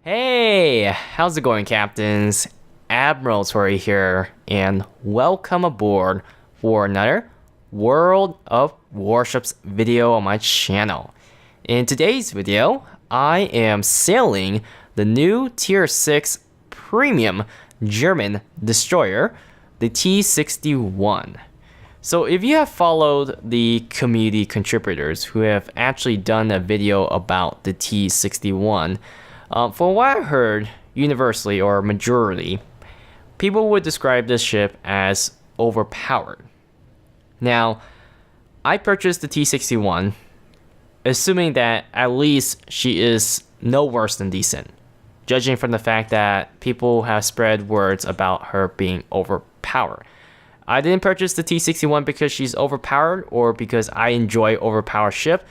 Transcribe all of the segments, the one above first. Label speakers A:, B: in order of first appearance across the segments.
A: Hey, how's it going, captains? Admiral Tori here, and welcome aboard for another World of Warships video on my channel. In today's video, I am sailing the new Tier 6 Premium German destroyer, the T-61. So if you have followed the community contributors who have actually done a video about the T-61, from what I heard, universally or majority, people would describe this ship as overpowered. Now, I purchased the T-61, assuming that at least she is no worse than decent, judging from the fact that people have spread words about her being overpowered. I didn't purchase the T-61 because she's overpowered or because I enjoy overpowered ship.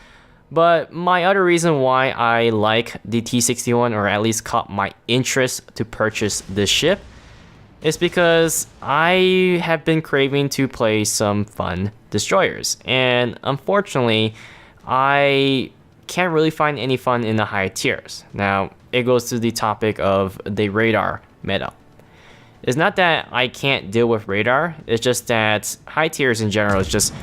A: But my other reason why I like the T-61, or at least caught my interest to purchase this ship, is because I have been craving to play some fun destroyers. And unfortunately, I can't really find any fun in the high tiers. Now, it goes to the topic of the radar meta. It's not that I can't deal with radar, it's just that high tiers in general is just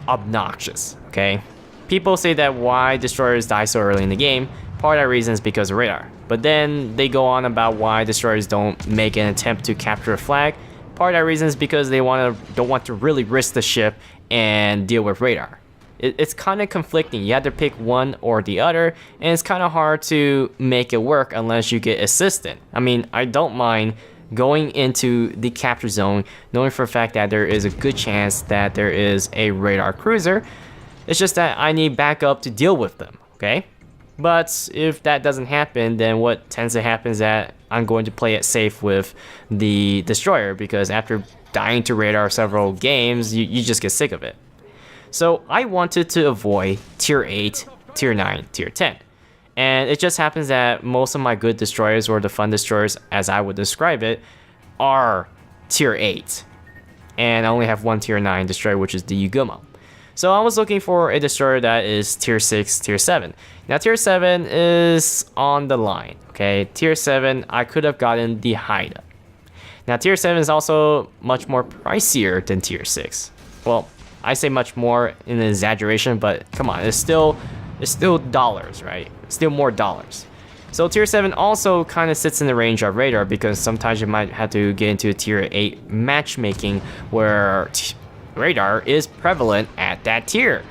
A: obnoxious, okay? People say that why destroyers die so early in the game, part of that reason is because of radar. But then they go on about why destroyers don't make an attempt to capture a flag. Part of that reason is because they don't want to really risk the ship and deal with radar. It's kind of conflicting. You have to pick one or the other, and it's kind of hard to make it work unless you get assistant. I mean, I don't mind going into the capture zone knowing for a fact that there is a good chance that there is a radar cruiser. It's just that I need backup to deal with them, okay? But if that doesn't happen, then what tends to happen is that I'm going to play it safe with the destroyer, because after dying to radar several games, you just get sick of it. So I wanted to avoid Tier 8, Tier 9, Tier 10. And it just happens that most of my good destroyers, or the fun destroyers as I would describe it, are Tier 8. And I only have one Tier 9 destroyer, which is the Yugumo. So I was looking for a destroyer that is Tier 6, Tier 7. Now Tier 7 is on the line, okay? Tier 7, I could have gotten the Haida. Now Tier 7 is also much more pricier than Tier 6. Well, I say much more in an exaggeration, but come on, it's still dollars, right? Still more dollars. So Tier 7 also kind of sits in the range of radar, because sometimes you might have to get into a Tier 8 matchmaking where radar is prevalent at that tier.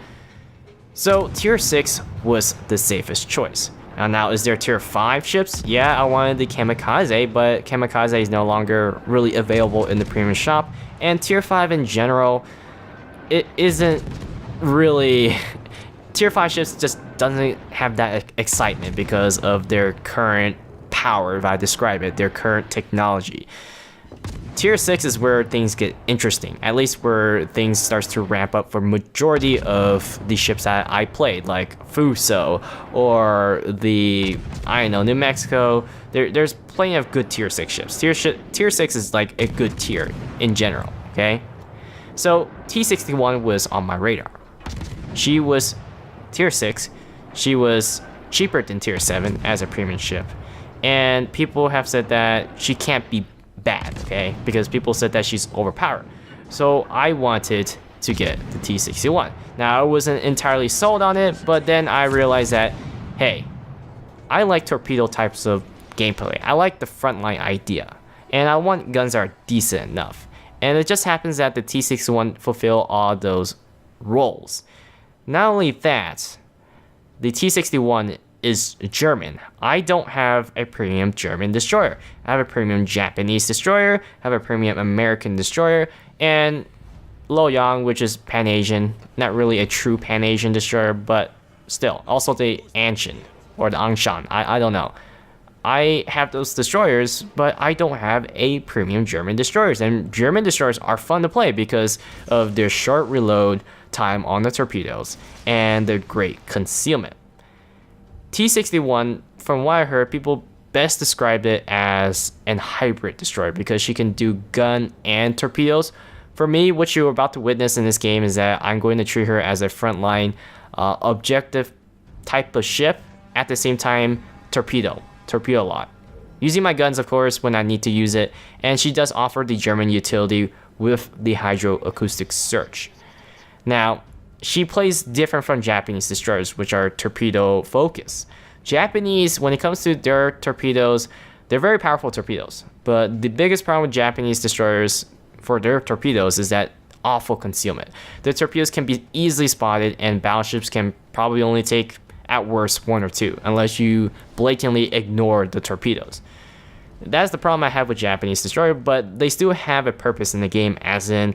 A: So Tier 6 was the safest choice. Now is there Tier 5 ships? Yeah, I wanted the Kamikaze, but Kamikaze is no longer really available in the premium shop. And Tier 5 in general, it isn't really... Tier 5 ships just doesn't have that excitement because of their current power, if I describe it, their current technology. Tier 6 is where things get interesting, at least where things starts to ramp up for majority of the ships that I played, like Fuso or the, I don't know, New Mexico. There's plenty of good Tier 6 ships. Tier 6 is like a good tier in general, okay? So T-61 was on my radar. She was Tier 6. She was cheaper than Tier 7 as a premium ship. And people have said that she can't be bad, okay? Because people said that she's overpowered. So I wanted to get the T-61. Now, I wasn't entirely sold on it, but then I realized that, hey, I like torpedo types of gameplay. I like the frontline idea. And I want guns that are decent enough. And it just happens that the T-61 fulfill all those roles. Not only that, the T-61 is German. I don't have a premium German destroyer. I have a premium Japanese destroyer, I have a premium American destroyer, and Loyang, which is Pan-Asian. Not really a true Pan-Asian destroyer, but still. Also the Anshan, or the Angshan, I don't know. I have those destroyers, but I don't have a premium German destroyers. And German destroyers are fun to play because of their short reload time on the torpedoes and their great concealment. T-61, from what I heard, people best described it as an hybrid destroyer because she can do gun and torpedoes. For me, what you're about to witness in this game is that I'm going to treat her as a frontline objective type of ship, at the same time torpedo torpedo a lot. Using my guns, of course, when I need to use it, and she does offer the German utility with the hydroacoustic search. Now, she plays different from Japanese destroyers, which are torpedo focused. Japanese, when it comes to their torpedoes, they're very powerful torpedoes, but the biggest problem with Japanese destroyers for their torpedoes is that awful concealment. The torpedoes can be easily spotted, and battleships can probably only take at worst 1 or 2 unless you blatantly ignore the torpedoes. That's the problem I have with Japanese destroyer, but they still have a purpose in the game, as in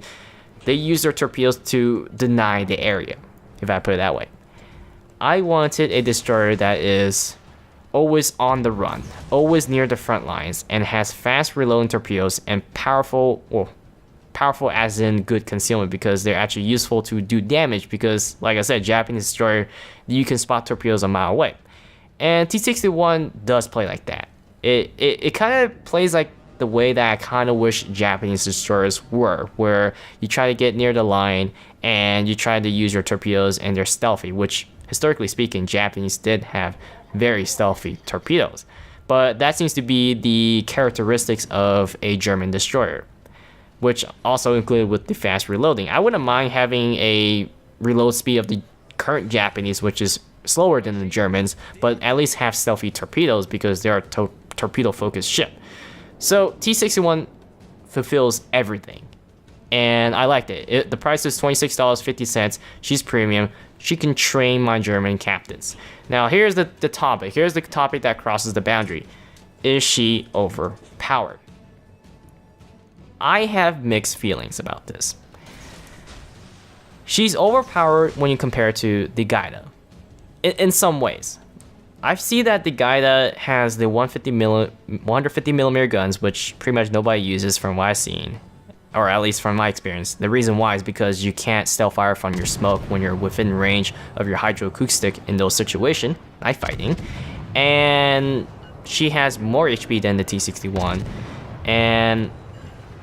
A: they use their torpedoes to deny the area, if I put it that way. I wanted a destroyer that is always on the run, always near the front lines, and has fast reloading torpedoes and powerful as in good concealment, because they're actually useful to do damage, because like I said, Japanese destroyer, you can spot torpedoes a mile away. And T-61 does play like that. It kind of plays like the way that I kind of wish Japanese destroyers were, where you try to get near the line and you try to use your torpedoes and they're stealthy, which historically speaking, Japanese did have very stealthy torpedoes. But that seems to be the characteristics of a German destroyer, which also included with the fast reloading. I wouldn't mind having a reload speed of the current Japanese, which is slower than the Germans, but at least have stealthy torpedoes because they're a torpedo-focused ship. So T-61 fulfills everything, and I liked it. The price is $26.50. She's premium. She can train my German captains. Now here's the topic. Here's the topic that crosses the boundary. Is she overpowered? I have mixed feelings about this. She's overpowered when you compare to the Gaida. In some ways. I see that the Gaida has the 150mm guns, which pretty much nobody uses from what I've seen, or at least from my experience. The reason why is because you can't stealth fire from your smoke when you're within range of your hydroacoustic in those situations, knife fighting. And she has more HP than the T-61, and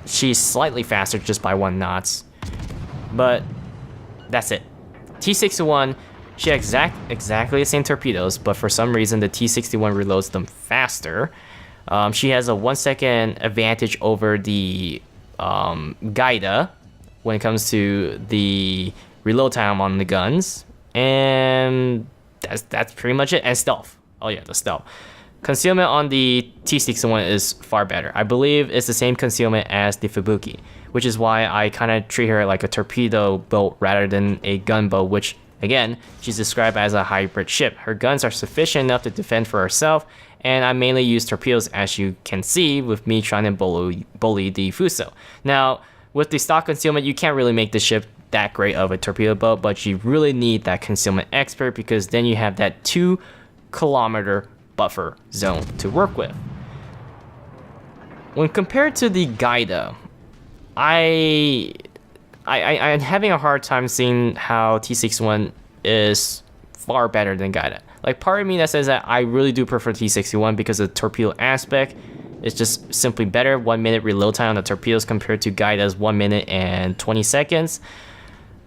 A: she's slightly faster just by 1 knot, but that's it. T-61, she has exactly the same torpedoes, but for some reason the T-61 reloads them faster. She has a 1 second advantage over the Gaida when it comes to the reload time on the guns, and that's pretty much it. And stealth. Oh yeah, the stealth. Concealment on the T-61 is far better. I believe it's the same concealment as the Fubuki, which is why I kind of treat her like a torpedo boat rather than a gunboat, which, again, she's described as a hybrid ship. Her guns are sufficient enough to defend for herself, and I mainly use torpedoes, as you can see, with me trying to bully the Fuso. Now, with the stock concealment, you can't really make the ship that great of a torpedo boat, but you really need that concealment expert, because then you have that 2-kilometer buffer zone to work with. When compared to the Gaida, I'm having a hard time seeing how T-61 is far better than Gaida. Like, part of me that says that I really do prefer T-61 because of the torpedo aspect. It's just simply better. 1 minute reload time on the torpedoes compared to Gaida's 1 minute and 20 seconds.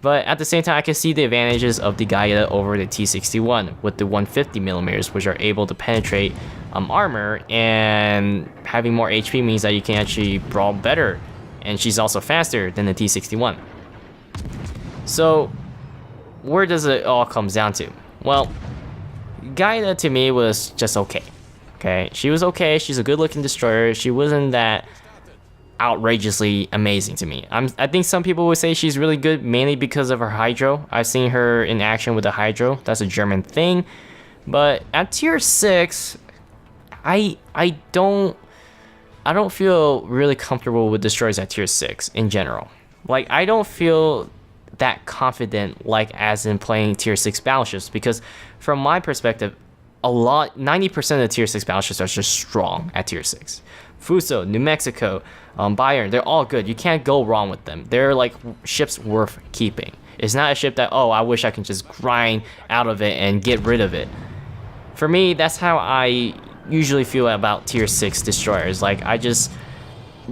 A: But at the same time, I can see the advantages of the Gaida over the T-61 with the 150mm, which are able to penetrate armor, and having more HP means that you can actually brawl better. And she's also faster than the T-61. So, where does it all come down to? Well, Gaida to me was just okay. She was okay. She's a good-looking destroyer. She wasn't that outrageously amazing to me. I think some people would say she's really good mainly because of her hydro. I've seen her in action with the hydro. That's a German thing. But at tier 6, I don't feel really comfortable with destroyers at tier 6 in general. Like, I don't feel that confident like as in playing tier 6 battleships, because from my perspective, 90% of the tier 6 battleships are just strong at tier 6. Fuso, New Mexico, Bayern, they're all good. You can't go wrong with them. They're like ships worth keeping. It's not a ship that, oh, I wish I can just grind out of it and get rid of it. For me, that's how I usually feel about tier 6 destroyers. Like, I just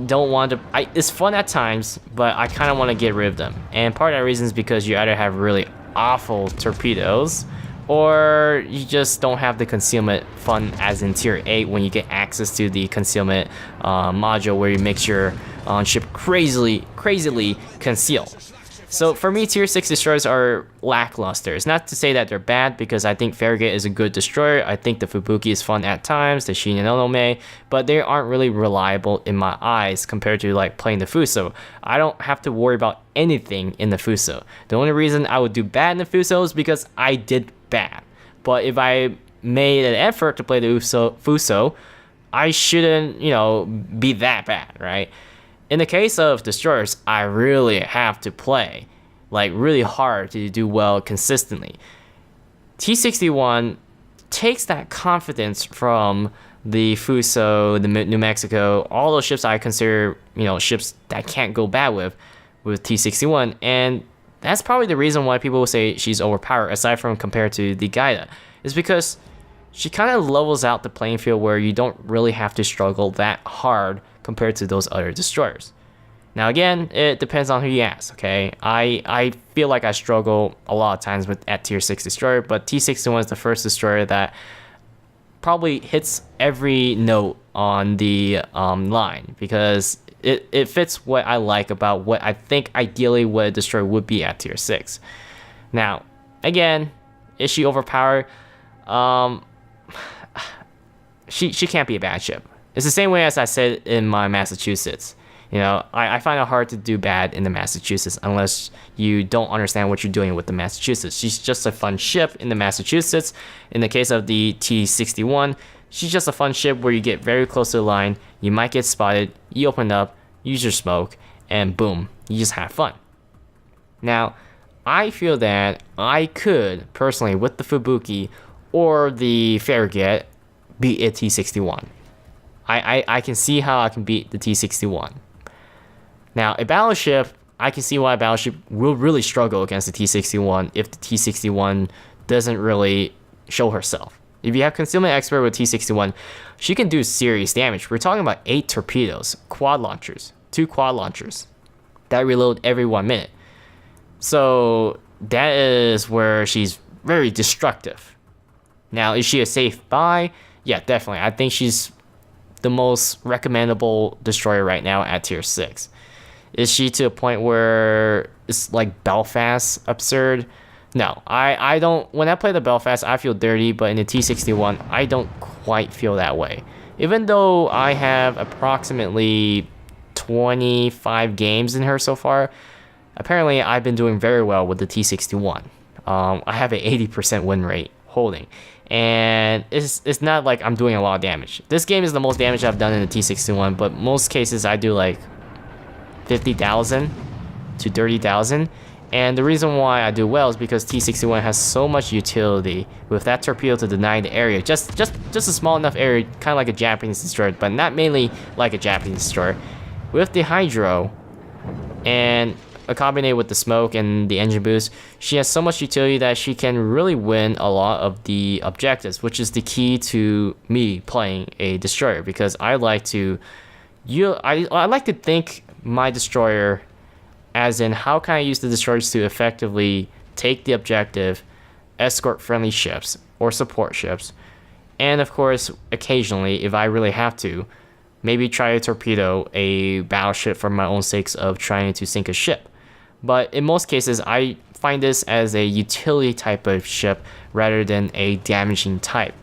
A: don't want to... it's fun at times, but I kind of want to get rid of them. And part of that reason is because you either have really awful torpedoes or you just don't have the concealment fun as in tier 8 when you get access to the concealment module where you make your ship crazily concealed. So for me, tier 6 destroyers are lackluster. It's not to say that they're bad, because I think Farragut is a good destroyer. I think the Fubuki is fun at times, the Shin and Onome, but they aren't really reliable in my eyes compared to like playing the Fuso. I don't have to worry about anything in the Fuso. The only reason I would do bad in the Fuso is because I did bad. But if I made an effort to play the Fuso, I shouldn't, be that bad, right? In the case of destroyers, I really have to play like really hard to do well consistently. T-61 takes that confidence from the Fuso, the New Mexico, all those ships I consider, ships that can't go bad with T-61, and that's probably the reason why people will say she's overpowered, aside from compared to the Gaida, is because she kind of levels out the playing field where you don't really have to struggle that hard compared to those other destroyers. Now again, it depends on who you ask, okay? I feel like I struggle a lot of times at tier 6 destroyer, but T-61 is the first destroyer that probably hits every note on the line, because it fits what I like about what I think ideally what a destroyer would be at tier 6. Now, again, is she overpowered? She can't be a bad ship. It's the same way as I said in my Massachusetts. I find it hard to do bad in the Massachusetts unless you don't understand what you're doing with the Massachusetts. She's just a fun ship in the Massachusetts. In the case of the T-61, she's just a fun ship where you get very close to the line, you might get spotted, you open up, use your smoke, and boom, you just have fun. Now, I feel that I could, personally, with the Fubuki or the Farragut, beat a T-61. I can see how I can beat the T-61. Now, a battleship, I can see why a battleship will really struggle against the T-61 if the T-61 doesn't really show herself. If you have Concealment Expert with T-61, she can do serious damage. We're talking about 8 torpedoes, quad launchers, 2 quad launchers that reload every 1 minute. So that is where she's very destructive. Now, is she a safe buy? Yeah, definitely. I think she's the most recommendable destroyer right now at tier 6. Is she to a point where it's like Belfast absurd? No, I don't. When I play the Belfast, I feel dirty, but in the T-61, I don't quite feel that way. Even though I have approximately 25 games in her so far, apparently I've been doing very well with the T-61. I have an 80% win rate holding. And it's not like I'm doing a lot of damage. This game is the most damage I've done in the T-61, but most cases I do like 50,000 to 30,000. And the reason why I do well is because T-61 has so much utility with that torpedo to deny the area. Just a small enough area, kind of like a Japanese destroyer, but not mainly like a Japanese destroyer. With the Hydro and combined with the smoke and the engine boost, she has so much utility that she can really win a lot of the objectives, which is the key to me playing a destroyer, because I like to think my destroyer as in how can I use the destroyers to effectively take the objective, escort friendly ships or support ships, and of course occasionally, if I really have to, maybe try to torpedo a battleship for my own sakes of trying to sink a ship. But in most cases, I find this as a utility type of ship rather than a damaging type.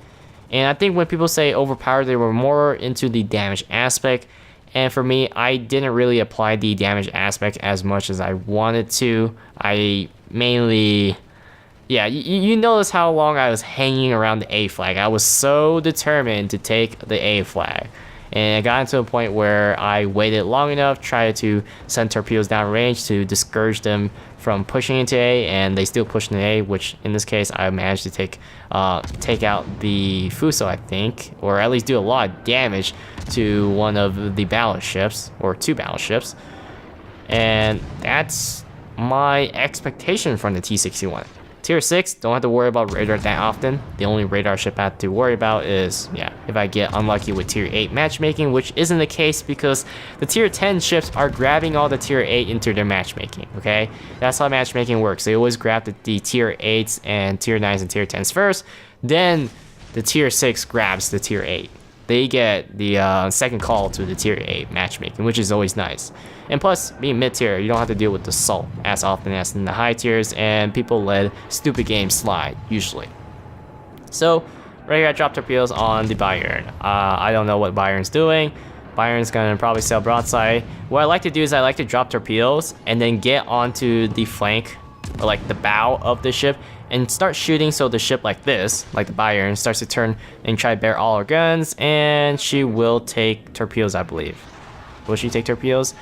A: And I think when people say overpowered, they were more into the damage aspect. And for me, I didn't really apply the damage aspect as much as I wanted to. I mainly... Yeah, you notice how long I was hanging around the A flag. I was so determined to take the A flag. And it got into a point where I waited long enough, tried to send torpedoes down range to discourage them from pushing into A, and they still pushed into A, which in this case I managed to take out the Fuso, I think, or at least do a lot of damage to one of the battleships, or 2 battleships. And that's my expectation from the T-61. Tier 6, don't have to worry about radar that often. The only radar ship I have to worry about is, yeah, if I get unlucky with Tier 8 matchmaking, which isn't the case because the Tier 10 ships are grabbing all the Tier 8 into their matchmaking, okay? That's how matchmaking works. They always grab the Tier 8s and Tier 9s and Tier 10s first, then the Tier 6 grabs the Tier 8. They get the second call to the Tier 8 matchmaking, which is always nice. And plus, being mid-tier, you don't have to deal with the salt as often as in the high tiers, and people let stupid games slide, usually. So, right here I dropped torpedoes on the Bayern. I don't know what Bayern's doing. Bayern's gonna probably sail broadside. What I like to do is I like to drop torpedoes and then get onto the flank, or like the bow of the ship, and start shooting so the ship like this, like the Bayern, starts to turn and try to bear all her guns, and she will take torpedoes, I believe. Will she take torpedoes?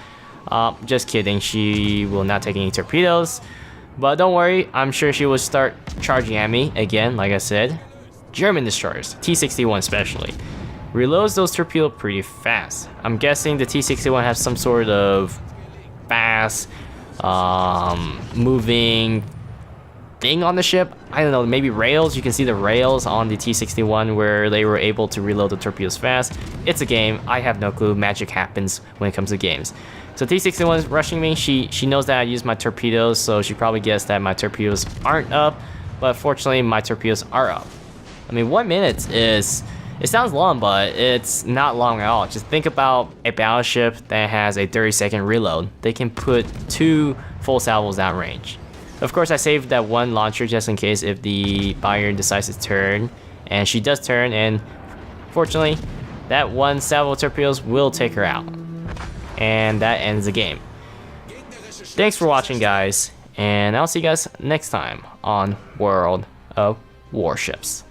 A: Just kidding, she will not take any torpedoes. But don't worry, I'm sure she will start charging at me again, like I said. German destroyers, T-61 especially, reloads those torpedoes pretty fast. I'm guessing the T-61 has some sort of fast moving thing on the ship. I don't know, maybe rails. You can see the rails on the T-61 where they were able to reload the torpedoes fast. It's a game. I have no clue. Magic happens when it comes to games. So T-61 is rushing me. She knows that I use my torpedoes, so she probably guessed that my torpedoes aren't up, but fortunately my torpedoes are up. I mean, 1 minute is, it sounds long, but it's not long at all. Just think about a battleship that has a 30-second reload. They can put 2 full salvos down range. Of course, I saved that one launcher just in case if the Bayern decides to turn, and she does turn, and fortunately, that one salvo torpedoes will take her out. And that ends the game. Thanks for watching, guys, and I'll see you guys next time on World of Warships.